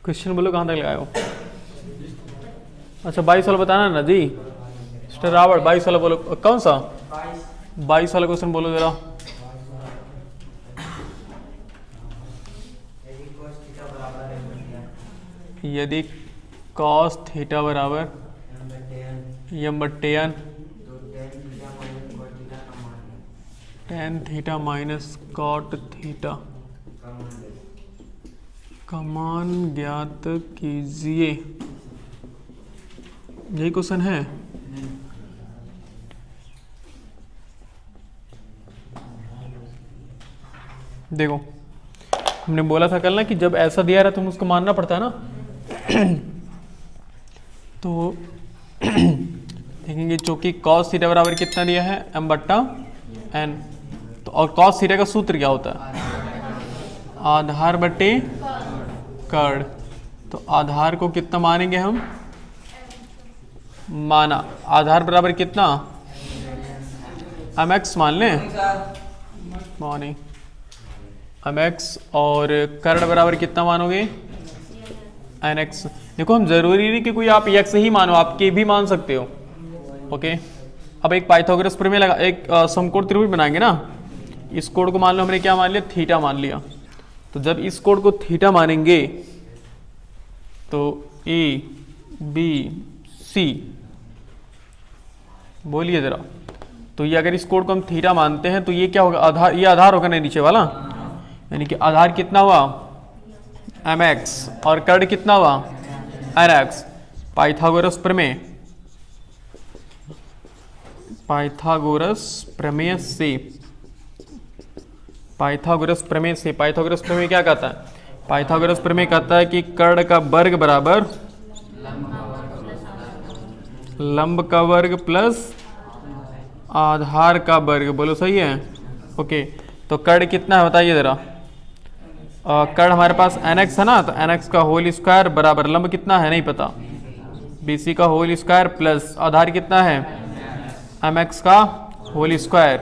Question बोलो कहाँ तक लगाए हो। अच्छा 22 वाला बताना ना जी। मिस्टर रावत 22 वाला बोलो। कौन सा 22 वाला क्वेश्चन बोलो जरा। यदि cos थीटा बराबर m/n tan theta minus cot theta का मान ज्ञात कीजिए, यही क्वेश्चन है। देखो हमने बोला था कल ना कि जब ऐसा दिया रहा तो उसको मानना पड़ता है ना। तो देखेंगे चूंकि cos थीटा बराबर कितना दिया है m/n, तो और cos थीटा का सूत्र क्या होता है, आधार बटे कर्ण। तो आधार को कितना मानेंगे हम, माना आधार बराबर कितना mx मान लें, मॉर्निंग mx, और कर्ण बराबर कितना मानोगे nx। देखो हम जरूरी नहीं कि कोई आप x ही मानो, आप के भी मान सकते हो। ओके अब एक पाइथागोरस प्रमेय लगा, एक समकोण त्रिभुज बनाएंगे ना। इस कोण को मान लो हमने क्या मान लिया, थीटा मान लिया। तो जब इस कोण को थीटा मानेंगे तो ए बी सी, बोलिए जरा। तो ये अगर इस कोण को हम थीटा मानते हैं तो ये क्या होगा, आधार, ये आधार होगा ना नीचे वाला, यानी कि आधार कितना हुआ mx और कर्ण कितना हुआ nx। पाइथागोरस प्रमेय, पाइथागोरस प्रमेय से, पाइथागोरस प्रमेय से, पाइथागोरस प्रमेय क्या कहता है, पाइथागोरस प्रमेय कहता है कि कर्ण का वर्ग बराबर लंब का वर्ग प्लस आधार का वर्ग। बोलो सही है। ओके तो कर्ण कितना है बताइए जरा। कर्ण हमारे पास nx है ना, तो nx का होल स्क्वायर बराबर लंब कितना है नहीं पता, bc का होल स्क्वायर प्लस आधार कितना है mx का होल स्क्वायर।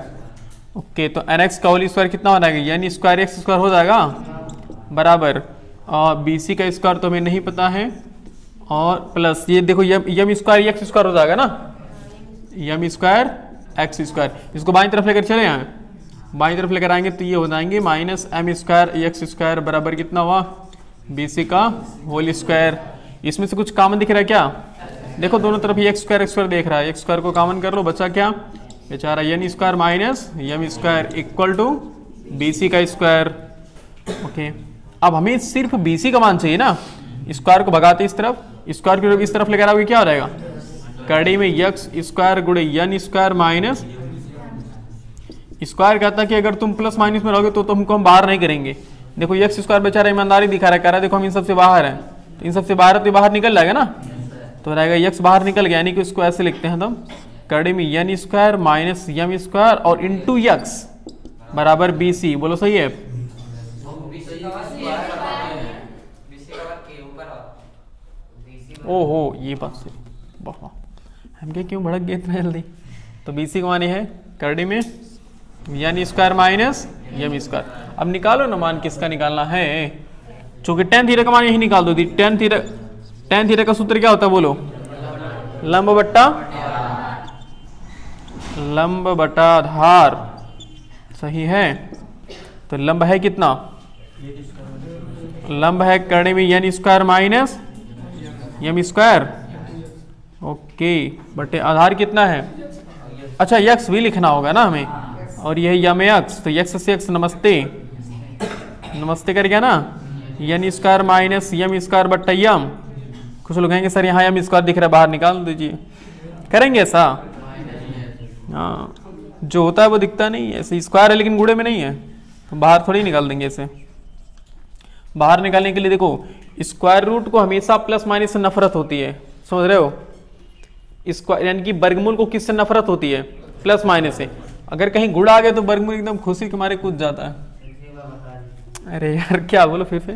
ओके तो nx का होल स्क्वायर कितना हो जाएगा, यानी स्क्वायर एक्स स्क्वायर हो जाएगा बराबर bc का स्क्वायर तो हमें नहीं पता है, और प्लस ये देखो यम स्क्वायर एक्स स्क्वायर हो जाएगा ना, यम स्क्वायर एक्स स्क्वायर। इसको बाईं तरफ लेकर चले आए, बाईं तरफ लेकर आएंगे तो ये हो जाएंगे minus M square X square बराबर कितना हुआ bc का होल स्क्वायर। इसमें से कुछ कॉमन दिख रहा है क्या, देखो दोनों तरफ ये एक्स स्क्वायर देख रहा है, एक्स स्क्वायर को कॉमन कर लो, बचा क्या बेचारा N square minus M square equal to bc का स्क्वायर। ओके अब हमें सिर्फ bc का मान चाहिए ना, स्क्वायर को भगाते इस तरफ, स्क्वायर की इस तरफ लेकर आओगे क्या हो जाएगा, कड़ी में यक्स स्क्वायर गुणे एन स्क्वायर माइनस स्क्वायर। कहता है कि अगर तुम प्लस माइनस में रहोगे तो तुमको हम बाहर नहीं करेंगे। देखो एक्स स्क्वायर बेचारा ईमानदारी दिखा रहा है, कह रहा है देखो हम इन सबसे बाहर हैं, तो इन सबसे बाहर तो बाहर निकल जाएगा ना, तो रहेगा यक्स बाहर निकल गया, यानी कि उसको ऐसे लिखते हैं हम कड़ी में N square minus M square और इंटू यक्स बराबर bc। बोलो सही है। ओहो ये बात सही, वाह हम क्या क्यों भड़क गए इतना जल्दी। तो bc का मान है कड़ी में N square minus M square. अब निकालो ना मान, किसका निकालना है, चूंकि tan थीटा का मान यही निकाल दो। tan थीटा का सूत्र क्या होता है बोलो, लंब बटा आधार, सही है। तो लंब है कितना, लंब है कर्ण में N square minus M square, okay बटे आधार कितना है, अच्छा यक्स भी लिखना होगा ना हमें, और यह यम एक्स, तो यक्स से एक्स नमस्ते, नमस्ते कर गया ना, N square minus M square बट्टा यम। कुछ लोग कहेंगे सर यहाँ एम स्क्वायर दिख रहा है बाहर निकाल दीजिए, करेंगे ऐसा, हाँ जो होता है वो दिखता नहीं है, ऐसे स्क्वायर है लेकिन गुणे में नहीं है, तो बाहर थोड़ी निकाल देंगे ऐसे। बाहर निकालने के लिए देखो स्क्वायर रूट को हमेशा प्लस माइनस से नफरत होती है, समझ रहे हो, स्क्वायर यानी कि वर्गमूल को किससे नफरत होती है, प्लस माइनस से। अगर कहीं गुणा आ गया तो वर्गमूल एकदम खुशी के मारे कूद जाता है। अरे यार क्या बोलो फिर से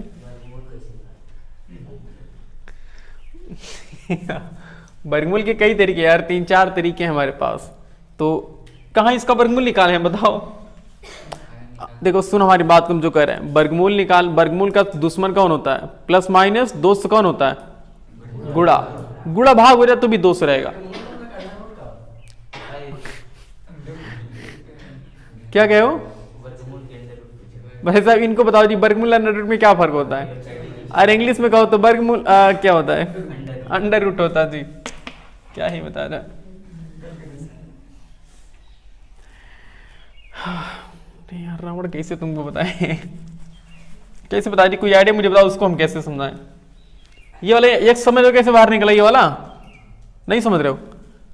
वर्गमूल के कई तरीके यार, 3-4 तरीके हैं हमारे पास, तो कहाँ इसका वर्गमूल निकाले हैं बताओ। देखो सुन हमारी बात, तुम जो कह रहे हैं वर्गमूल निकाल, वर्गमूल का दुश्मन कौन होता है? Plus minus. दोस्त कौन होता है? गुणा। गुणा भाग हो जाए तो भी दोस्त रहेगा। क्या कहे हो भाई साहब? इनको बताओ जी वर्गमूल अंडर रूट में क्या फर्क होता है? और इंग्लिश में कहो तो वर्गमूल क्या होता है? अंडर रूट होता है जी। क्या ही बता रहा। यार रावण कैसे तुमको बताए? कैसे बताए जी? कोई आइडिया मुझे बताओ, उसको हम कैसे समझाएं? ये वाले एक समझ रहे हो कैसे बाहर निकला? ये वाला नहीं समझ रहे हो?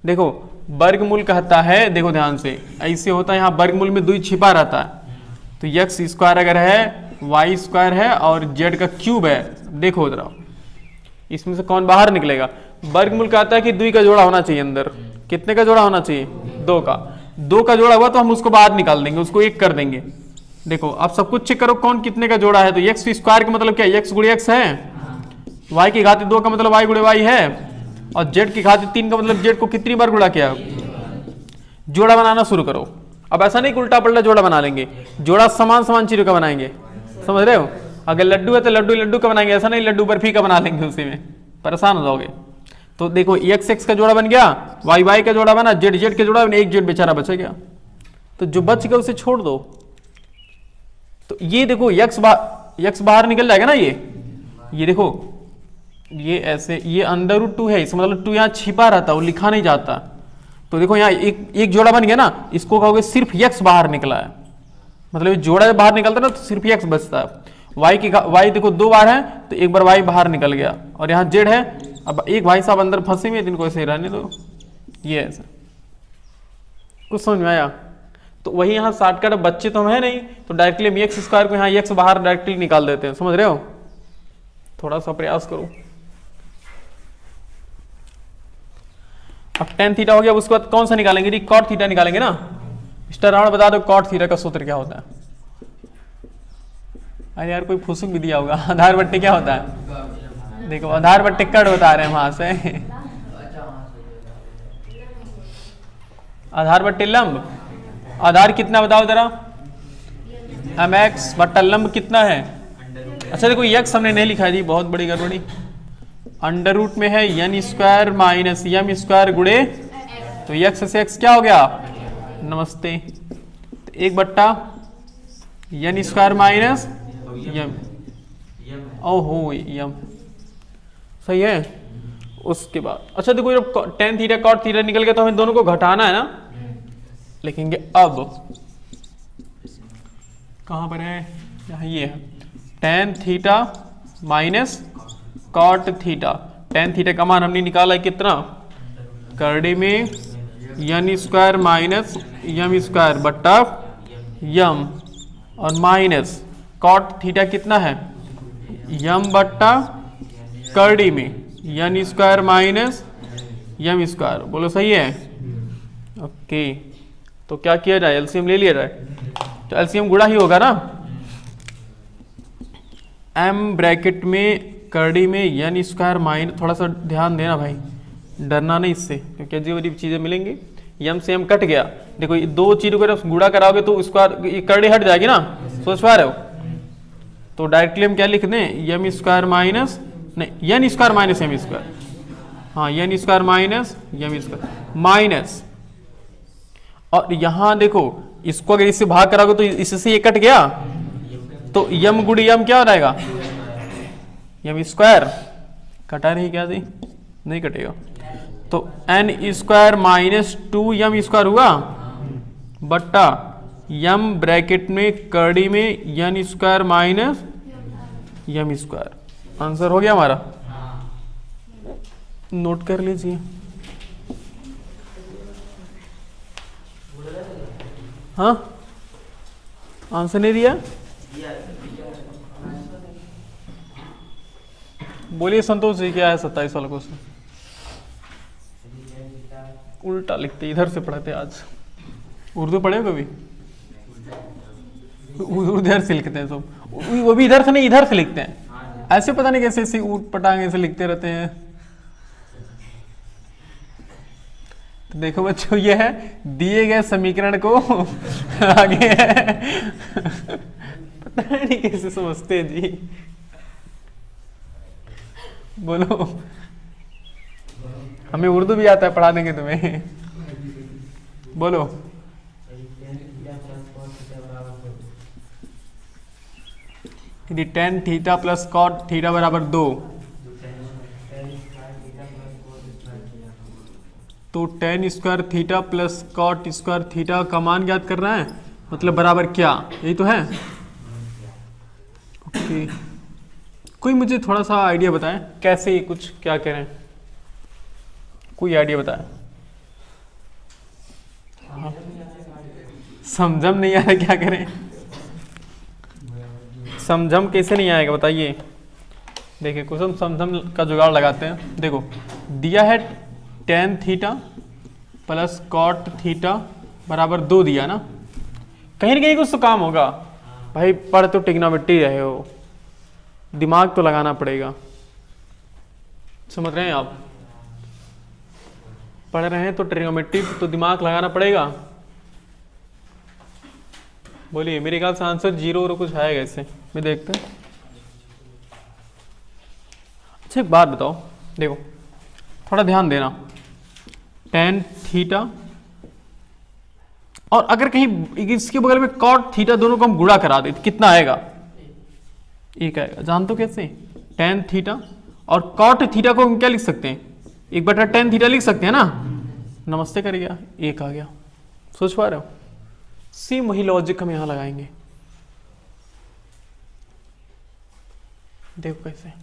देखो वर्गमूल कहता है, देखो ध्यान से, ऐसे होता है यहाँ वर्गमूल में 2 छिपा रहता है। तो एक्स स्क्वायर अगर है, वाई स्क्वायर है और जेड का क्यूब है, देखो जरा इसमें से कौन बाहर निकलेगा? वर्गमूल कहता है कि 2 का जोड़ा होना चाहिए अंदर। कितने का जोड़ा होना चाहिए? 2 का। 2 का जोड़ा हुआ तो हम उसको बाहर निकाल देंगे, उसको 1 कर देंगे। देखो अब सब कुछ चेक करो कौन कितने का जोड़ा है। तो एक्स स्क्वायर का मतलब क्या? एक्स गुणे एक्स है, वाई की घाती 2 का मतलब वाई गुणे वाई है, और जेड की घाती 3 का मतलब जेड को कितनी बार गुणा किया? जोड़ा बनाना शुरू करो। अब ऐसा नहीं कि उल्टा पल्टा जोड़ा बना लेंगे, जोड़ा समान समान चीजों का बनाएंगे, समझ रहे हो? अगर लड्डू है तो लड्डू लड्डू का बनाएंगे, ऐसा नहीं लड्डू बर्फी का बना लेंगे, उसी में परेशान हो जाओगे। तो देखो एक्स एक्स का जोड़ा बन गया, वाई वाई का जोड़ा बना, जेड जेड का जोड़ा बना, एक जेड बेचारा बच गया। तो जो बच गया उसे छोड़ दो। तो ये देखो एक्स बाहर निकल जाएगा ना। ये देखो ये ऐसे, ये अंडर रूट 2 है, इसका मतलब 2 यहाँ छिपा रहता है, वो लिखा नहीं जाता। तो देखो यहाँ एक जोड़ा बन गया ना, इसको कहोगे सिर्फ एक्स बाहर निकला है, मतलब जोड़ा जब बाहर निकलता है ना तो सिर्फ एक्स बचता है। वाई देखो 2 बार है तो 1 बार वाई बाहर निकल गया, और यहाँ जेड है। अब एक भाई साहब अंदर फंसे हुए, जिनको ऐसे रहने दो। ये ऐसा कुछ समझ में आया? तो वही यहाँ शॉर्टकट, बच्चे तो हम है नहीं, तो डायरेक्टली हम एक्स स्क्वायर को यहाँ एक्स बाहर डायरेक्टली निकाल देते हैं, समझ रहे हो? थोड़ा सा प्रयास करो। अब tan थीटा हो गया, उसके बाद कौन सा निकालेंगे? कॉट थीटा निकालेंगे ना। मिस्टर रावण बता दो कॉट थीटा का सूत्र क्या होता है? अरे यार कोई फुसुक भी दिया होगा। आधार बट्टे क्या होता है? देखो आधार बट्टे कट बता रहे हैं वहां से। आधार बट्टे लंब, आधार कितना बताओ जरा? mx बट्टा लंब कितना है? अच्छा देखो एक्स हमने नहीं लिखा है जी, बहुत बड़ी गड़बड़ी। अंडर रूट में है N square minus M square गुणे, तो एक्स से एक्स क्या हो गया? नमस्ते। तो 1 बट्टा एन स्क्वायर माइनस यम, ओहो यम, सही है। उसके बाद अच्छा देखो जब tan थीटा कॉट थीटा निकल गया तो हमें दोनों को घटाना है ना, लिखेंगे अब कहां पर है? यहाँ ये है tan theta minus cot theta. tan theta का मान हमने निकाला है कितना? करड़े में N square minus M square बट्टा यम, और माइनस कॉट थीटा कितना है? यम बट्टा करड़ी में N square minus M square. बोलो सही है? ओके। तो क्या किया जाए? एलसीएम ले लिया जाए। तो एलसीएम गुणा ही होगा ना। एम ब्रैकेट में करड़ी में एन स्क्वायर माइनस, थोड़ा सा ध्यान देना भाई, डरना नहीं इससे, क्योंकि अजीब अजीब चीजें मिलेंगी। यम से एम कट गया, देखो ये 2 चीजों को गुणा कराओगे तो स्क्वायर करड़ी हट जाएगी ना, सोच पा रहे हो? तो डायरेक्टली हम क्या लिख दें? एम स्क्वायर माइनस, नहीं N square minus M square, हाँ N square minus M square minus, और यहां देखो इसको अगर इससे भाग कराओगे तो इससे ये कट गया, तो यम गुड़ी यम क्या हो जाएगा? M square. कटा नहीं क्या जी? नहीं कटेगा। तो N square minus 2 M square हुआ बट्टा यम ब्रैकेट में करड़ी में N square minus M square. Answer हो गया हमारा, नोट कर लीजिए। हाँ आंसर नहीं दिया? बोलिए संतोष जी, क्या है 27 वाला क्वेश्चन? उल्टा लिखते, इधर से पढ़ते आज। उर्दू पढ़े हो कभी? उधर से लिखते हैं सब, वो भी इधर से नहीं इधर से लिखते हैं, ऐसे पता नहीं कैसे ऐसे ऊट पटांग ऐसे लिखते रहते हैं। तो देखो बच्चों ये है दिए गए समीकरण को आगे है पता नहीं कैसे समझते हैं जी। बोलो, हमें उर्दू भी आता है, पढ़ा देंगे तुम्हें। बोलो, यदि tan theta plus cot theta बराबर 2 तो tan square theta plus cot square theta का मान ज्ञात करना है, मतलब बराबर क्या, यही तो है। ओके, कोई मुझे थोड़ा सा आइडिया बताएं कैसे, कुछ क्या कह रहे हैं, कोई आइडिया बताएं। हाँ। समझम नहीं आ रहा, क्या करें, समझम कैसे नहीं आएगा बताइए। देखिए कुछ हम समझम का जुगाड़ लगाते हैं। देखो दिया है tan theta plus cot theta बराबर 2 दिया ना, कहीं ना कहीं कुछ तो काम होगा भाई। पढ़ तो ट्रिग्नोमेट्री रहे हो, दिमाग तो लगाना पड़ेगा, समझ रहे हैं आप। पढ़ रहे हैं तो ट्रिग्नोमेट्री तो दिमाग लगाना पड़ेगा। बोलिए, मेरे ख्याल से आंसर 0 और कुछ आएगा इससे, मैं देखते हैं। अच्छा एक बात बताओ, देखो थोड़ा ध्यान देना, टेन थीटा और अगर कहीं इसके बगल में कॉट थीटा दोनों को हम गुणा करा दे तो कितना आएगा, 1 आएगा। जान तो कैसे, टेन थीटा और कॉट थीटा को हम क्या लिख सकते हैं, 1/tan थीटा लिख सकते हैं ना। नमस्ते कर गया, 1 आ गया। सोच पा रहे हो, सेम वही लॉजिक हम यहां लगाएंगे। देखो कैसे,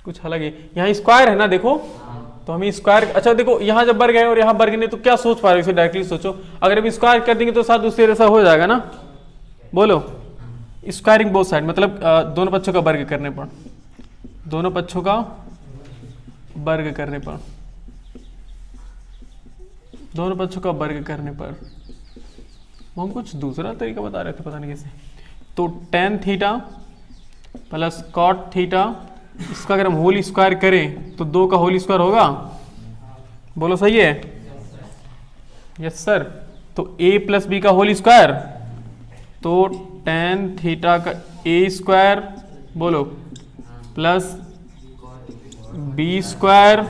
कुछ अलग है। यहाँ स्क्वायर है ना, देखो तो हमें स्क्वायर, अच्छा देखो यहाँ जब वर्ग है और यहाँ वर्ग नहीं, तो क्या सोच पा रहे हो, इसे डायरेक्टली सोचो। अगर हम स्क्वायर कर देंगे तो साथ दूसरे जैसा हो जाएगा ना। बोलो, स्क्वायरिंग बोथ साइड, मतलब दोनों पक्षों का वर्ग करने पर, दोनों पक्षों का वर्ग करने पर, दोनों पक्षों का वर्ग करने पर हम कुछ दूसरा तरीका बता रहे थे, पता नहीं कैसे। तो tan theta plus cot theta, इसका अगर हम होल स्क्वायर करें तो 2 का होल स्क्वायर होगा। बोलो सही है, यस सर। तो a प्लस बी का होल स्क्वायर, तो टेन थीटा का a स्क्वायर, बोलो, plus b square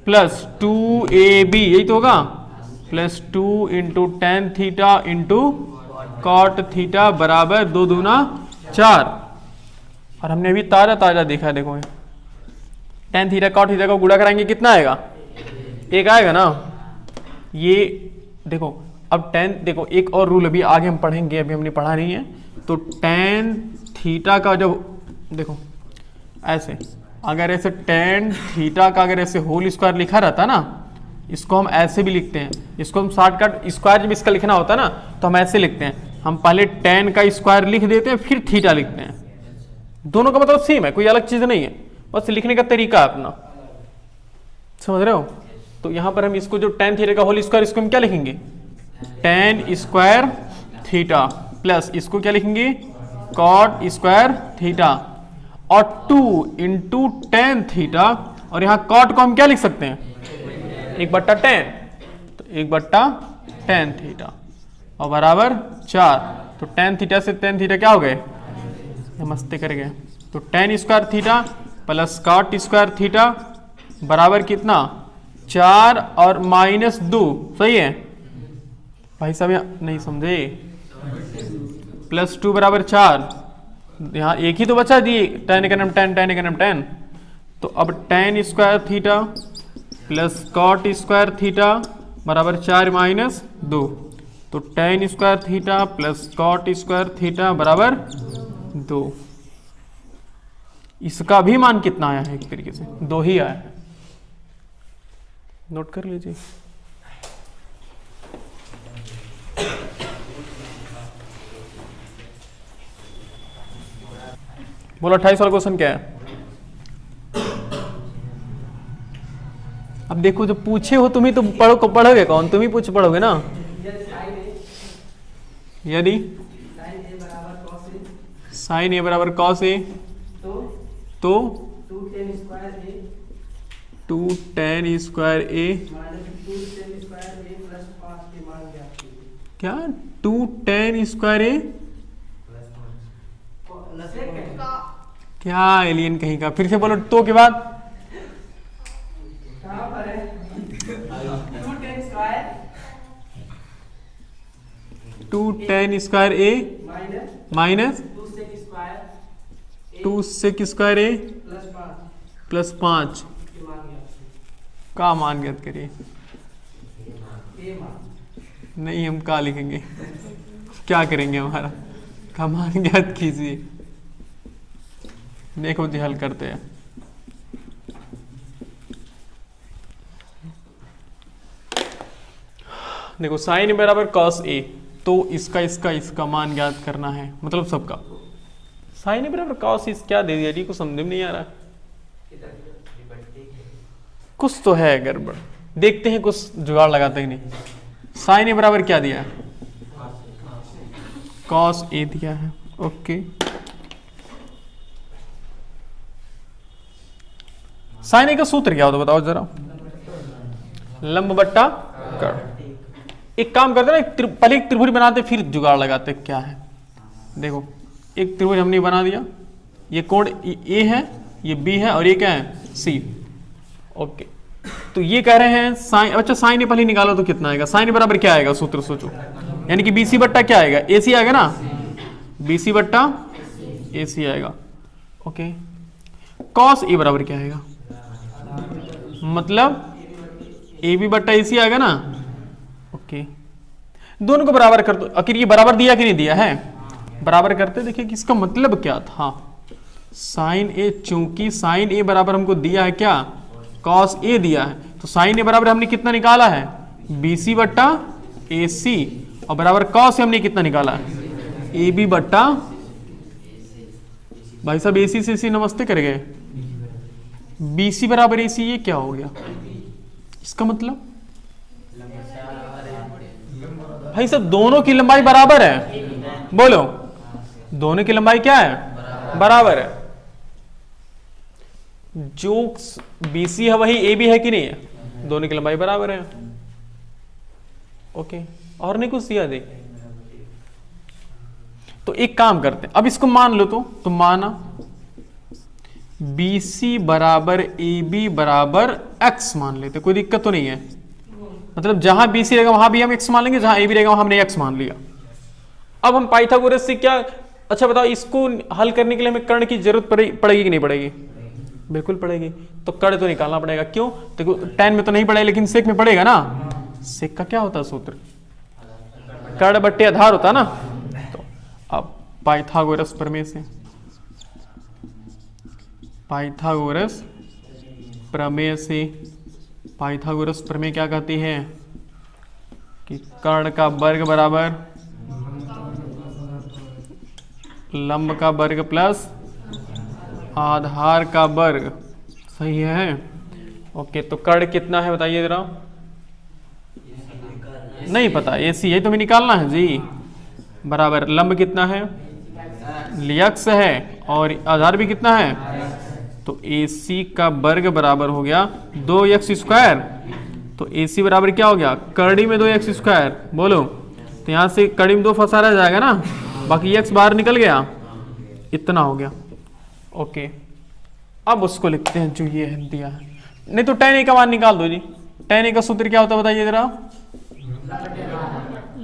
plus 2ab, यही तो होगा, plus 2 into tan theta into cot theta बराबर 2 दूना 4। और हमने अभी ताजा ताजा देखा है, देखो टेन थीटा कॉट थीटा को गुणा कराएंगे कितना आएगा, 1 आएगा ना। ये देखो अब टेन, देखो एक और रूल अभी आगे हम पढ़ेंगे, अभी हमने पढ़ा नहीं है। तो टेन थीटा का जब देखो ऐसे, अगर ऐसे टेन थीटा का अगर ऐसे होल स्क्वायर लिखा रहता ना, इसको हम ऐसे भी लिखते हैं, इसको हम शॉर्टकट स्क्वायर जब इसका लिखना होता है ना तो हम ऐसे लिखते हैं, हम पहले टेन का स्क्वायर लिख देते हैं फिर थीटा लिखते हैं। दोनों का मतलब सेम है, कोई अलग चीज नहीं है, बस लिखने का तरीका है अपना, समझ रहे हो। तो यहां पर हम इसको जो टेन थीटा का होल स्क्वायर, इसको हम क्या लिखेंगे, टेन स्क्वायर थीटा, प्लस इसको क्या लिखेंगे, कॉट स्क्वायर थीटा, और 2 इंटू टेन थीटा, और यहां कॉट को हम क्या लिख सकते हैं, 1/10, तो 1/10 थीटा और बराबर 4। तो टेन थीटा से टेन थीटा क्या हो गए, नमस्ते कर गए। तो tan square theta plus cot square theta बराबर कितना, 4 और -2, सही है भाई साहब, यहाँ नहीं समझे, प्लस 2 बराबर 4, यहाँ एक ही तो बचा दिए, टेन का नाम टेन, टेन का नाम टेन। तो अब tan square theta plus cot square theta बराबर 4 -2, तो tan square theta plus cot square theta बराबर 2। इसका भी मान कितना आया है, एक तरीके से 2 ही आया है, नोट कर लीजिए। बोलो 28 वाला क्वेश्चन क्या है। अब देखो जब पूछे हो तुम ही तो पढ़ोगे कौन, तुम ही पढ़ोगे ना। यदि साइन ए बराबर कॉस ए, तो 2 tan स्क्वायर ए क्या 2 tan स्क्वायर ए क्या एलियन कहीं का, फिर से बोलो तो के बाद 2 tan स्क्वायर ए माइनस 2 sec स्क्वायर ए प्लस 5 का मान ज्ञात करिए। नहीं, हम का लिखेंगे, क्या करेंगे, हमारा का मान ज्ञात कीजिए। देखो जी हल करते हैं। देखो साइन ए बराबर कॉस ए, तो इसका मान ज्ञात करना है, मतलब सबका। साइन ए बराबर कॉस इस क्या दे दिया जी, को समझ में नहीं आ रहा, कुछ तो है गड़बड़, देखते हैं कुछ जुगाड़ लगाते हैं। नहीं, साइन ए बराबर क्या दिया है, कॉस ए दिया है। ओके, साइन ए का सूत्र क्या होता है बताओ जरा, लंब बट्टा कर्ण। एक काम करते ना, पहले एक त्रिभुज बनाते फिर जुगाड़ लगाते क्या है। देखो एक त्रिभुज हमने बना दिया, ये कोण ए है, ये बी है और ये क्या है सी। ओके, तो ये कह रहे हैं साइन, अच्छा साइन ए पहले निकालो तो कितना आएगा, साइन ए बराबर क्या आएगा सूत्र सोचो, यानी कि बीसी बट्टा क्या आएगा, ए सी आएगा ना, बीसी बट्टा ए सी आएगा। ओके, कॉस ए बराबर क्या आएगा, मतलब ए बी बट्टा ए सी आएगा ना। ओके, दोनों को बराबर कर दो। आखिर ये बराबर दिया कि नहीं दिया है, बराबर करते देखिए कि इसका मतलब क्या था। साइन ए, चूंकि साइन ए बराबर हमको दिया है क्या, कॉस ए दिया है, तो साइन ए बराबर हमने कितना निकाला है, बीसी बट्टा ए सी, और बराबर कॉस हमने कितना निकाला है, ए बी बट्टा, भाई साहब ए सी से सी नमस्ते कर गए, बीसी बराबर ए सी, ये क्या हो गया, इसका मतलब भाई साहब दोनों की लंबाई बराबर है, बोलो दोनों की लंबाई क्या है, बराबर है। जो बीसी है वही ए बी है कि नहीं है, दोनों की लंबाई बराबर है। ओके, और नहीं कुछ दिया देख, तो एक काम करते हैं, अब इसको मान लो तो माना BC बराबर AB बराबर x मान लेते, कोई दिक्कत तो नहीं है, मतलब जहां BC रहेगा वहां भी हम x मान लेंगे, जहां AB रहेगा वहां हमने x मान लिया। अब हम पाइथागोरस से क्या, अच्छा बताओ इसको हल करने के लिए हमें कर्ण की जरूरत पड़ेगी कि नहीं पड़ेगी, बिल्कुल पड़ेगी। तो कर्ण तो निकालना पड़ेगा, क्यों, देखो tan में तो नहीं पड़ेगा लेकिन सेक में पड़ेगा ना। सेक का क्या होता है सूत्र, कर्ण बट्टे आधार होता है ना। तो अब पाइथागोरस प्रमेय से, पाइथागोरस प्रमेय से, पाइथागोरस प्रमेय क्या कहती है कि कर्ण का वर्ग बराबर लंब का वर्ग प्लस आधार का वर्ग, सही है। ओके, तो कर्ण कितना है बताइए जरा, नहीं पता, ए सी, यही तो हमें निकालना है जी, बराबर लंब कितना है, x है, और आधार भी कितना है, तो AC का वर्ग बराबर हो गया 2x स्क्वायर, तो AC बराबर क्या हो गया, कड़ी में 2x स्क्वायर, बोलो तो यहां से कड़ी में 2 फंसा रह जाएगा ना, बाकी x बाहर निकल गया, इतना हो गया। ओके, अब उसको लिखते हैं जो ये है दिया है, नहीं तो tan a का मान निकाल दो जी। tan a का सूत्र क्या होता है बताइए जरा,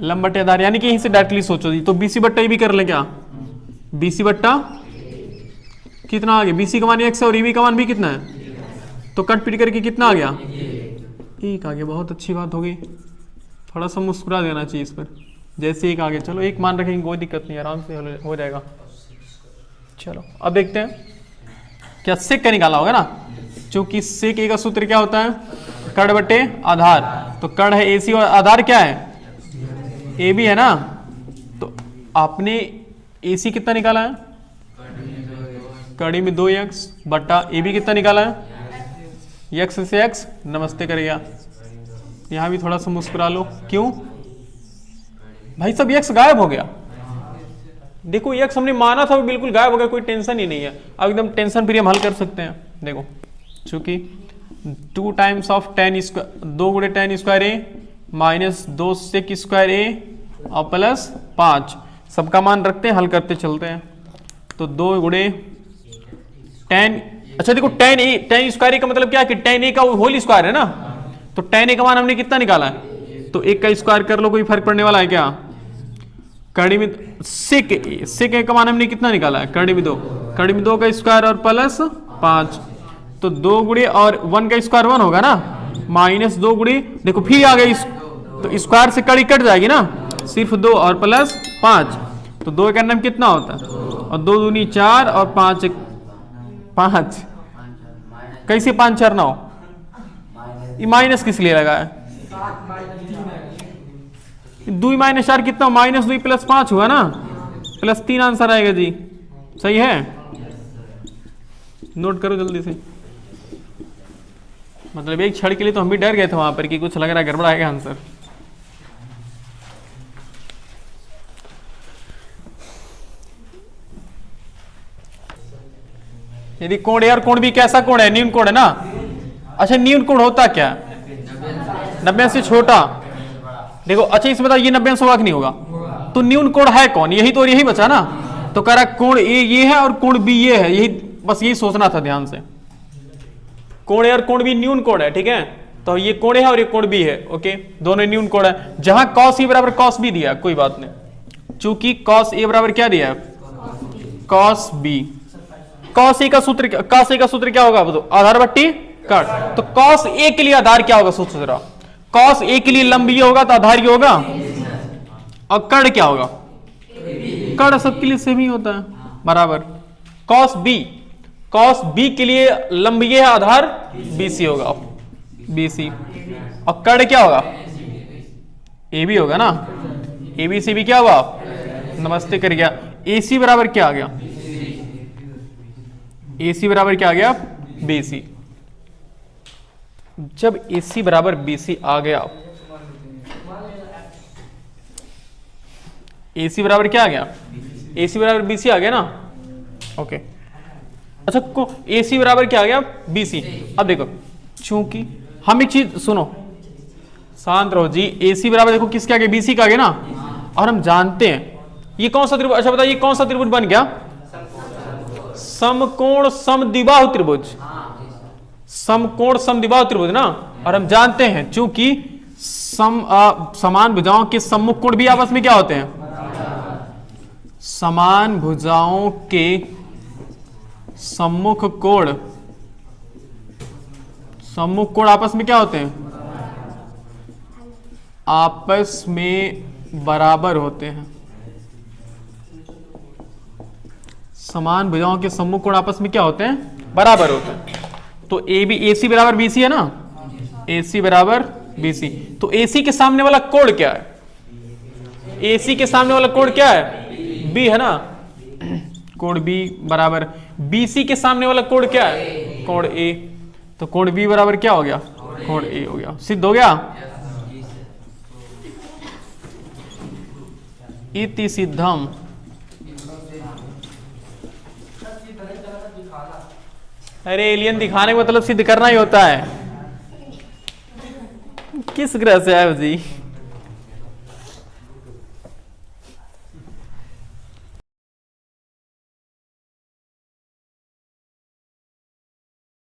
लंब बट्टे आधार, यानी कि यहीं से डायरेक्टली सोचो जी, तो BC बट्टा भी कर ले क्या, BC बट्टा कितना आ गया, BC का मान x है और EB का मान भी कितना है, तो कट पीट करके कितना आ गया, 1 आ गया। बहुत अच्छी बात हो गई, थोड़ा सा मुस्कुरा देना चाहिए इस पर, जैसे 1 आ गया, चलो 1 मान रखेंगे कोई दिक्कत नहीं, आराम से हो जाएगा। चलो अब देखते हैं क्या सेक का निकाला होगा ना, क्योंकि सेक ए का सूत्र क्या होता है, कर्ण बट्टे आधार, तो कर्ण है AC और आधार क्या है AB है ना, तो आपने AC कितना निकाला है, कड़ी में 2x बट्टा AB कितना निकाला है, x से x नमस्ते करेगा, यहां भी थोड़ा सा मुस्कुरा लो, क्यों भाई सब x गायब हो गया, देखो x हमने माना था वो बिल्कुल गायब हो गया, कोई टेंशन ही नहीं है। अब एकदम टेंशन फ्री हम हल कर सकते हैं। देखो चूंकि 2 टाइम्स ऑफ टेन स्क्वायर, 2 गुणे टेन स्क्वायर ए माइनस 2 सेक स्क्वायर ए और प्लस 5, सबका मान रखते हैं, हल करते चलते हैं। तो 2 गुणे टेन, अच्छा देखो टेन ए, टेन स्क्वायर ए का मतलब क्या है कि टेन ए का होल स्क्वायर है ना, तो टेन ए का मान हमने कितना निकाला है, तो एक का स्क्वायर कर लो, कोई फर्क पड़ने वाला है क्या। कड़ी में सेक ए का मान हमने कितना निकाला है, कड़ी में 2, कड़ी में 2 का स्क्वायर और प्लस 5, तो 2 गुणे और 1 का स्क्वायर 1 होगा ना, माइनस 2 गुणे, देखो फिर आ गई, तो स्क्वायर से कड़ी कट जाएगी ना, सिर्फ 2 और प्लस 5, तो 2 का नाम कितना होता है, और 2 दूनी 4 और 5 कैसे 5 4 9, ये माइनस किस लिए लगा है, 2 माइनस 4 कितना, माइनस 2 प्लस 5 हुआ ना, प्लस 3 आंसर आएगा जी, सही है, नोट करो जल्दी से। मतलब एक क्षण के लिए तो हम भी डर गए थे वहां पर कि कुछ लग रहा है गड़बड़ आएगा आंसर। यदि कोण ए और कोण बी कैसा कोण है, न्यून कोण है ना, अच्छा न्यून कोण होता क्या, 90 से छोटा, देखो अच्छा इसमें बताओ ये 90 से होगा कि नहीं होगा, तो न्यून कोण है कौन, यही तो, यही बचा ना, तो कह रहा कोण ए ये है और कोण बी ये है, यही बस यही सोचना था ध्यान से, कोण ए और कोण बी न्यून कोण है, ठीक है, तो ये कोण ए है और ये कोण बी है, ओके, दोनों न्यून कोण है, जहां कॉस ए बराबर कॉस बी दिया कोई बात नहीं, चूंकि कॉस ए बराबर क्या दिया है, कॉस बी, कॉस ए का सूत्र क्या होगा, बताओ, आधार बट्टी कट, तो कॉस ए के लिए आधार क्या होगा, सूत्र जरा, कॉस ए के लिए लंब ये होगा तो आधार ये होगा, और कर्ण क्या होगा, कर्ण सबके लिए सेम ही होता है बराबर, कॉस बी के लिए लंब ये है, आधार बीसी होगा, बीसी, और कर्ण क्या होगा, ए बी होगा ना, ए बी सी बी क्या हुआ, नमस्ते कर गया, ए सी बराबर क्या आ गया, AC बराबर क्या आ गया, BC, जब AC बराबर BC आ गया, AC बराबर क्या आ गया, AC बराबर BC आ गया ना, ओके, अच्छा को AC बराबर क्या आ गया, BC, अब देखो चूंकि हम एक चीज सुनो, शांत रहो जी, AC बराबर देखो किसके आगे, BC का आगे ना, और हम जानते हैं ये कौन सा त्रिभुज, अच्छा बताइए ये कौन सा त्रिभुज बन गया, समकोण समद्विबाहु त्रिभुज, समकोण समद्विबाहु त्रिभुज ना, और हम जानते हैं चूंकि समान भुजाओं के सम्मुख कोण भी आपस में क्या होते हैं, समान भुजाओं के सम्मुख कोण आपस में क्या होते हैं, आपस में बराबर होते हैं, समान भुजाओं के सम्मुख कोण आपस में क्या होते हैं, बराबर होते हैं, तो AC बराबर BC है ना, AC बराबर BC, तो AC के सामने वाला कोण क्या है, AC के सामने वाला कोण क्या है, B है ना, कोण B बराबर BC के सामने वाला कोण क्या है, कोण A, तो कोण B बराबर क्या हो गया, कोण A हो गया, सिद्ध हो गया, इति सिद्धम, अरे एलियन दिखाने का मतलब सिद्ध करना ही होता है, किस ग्रह से आए हो जी।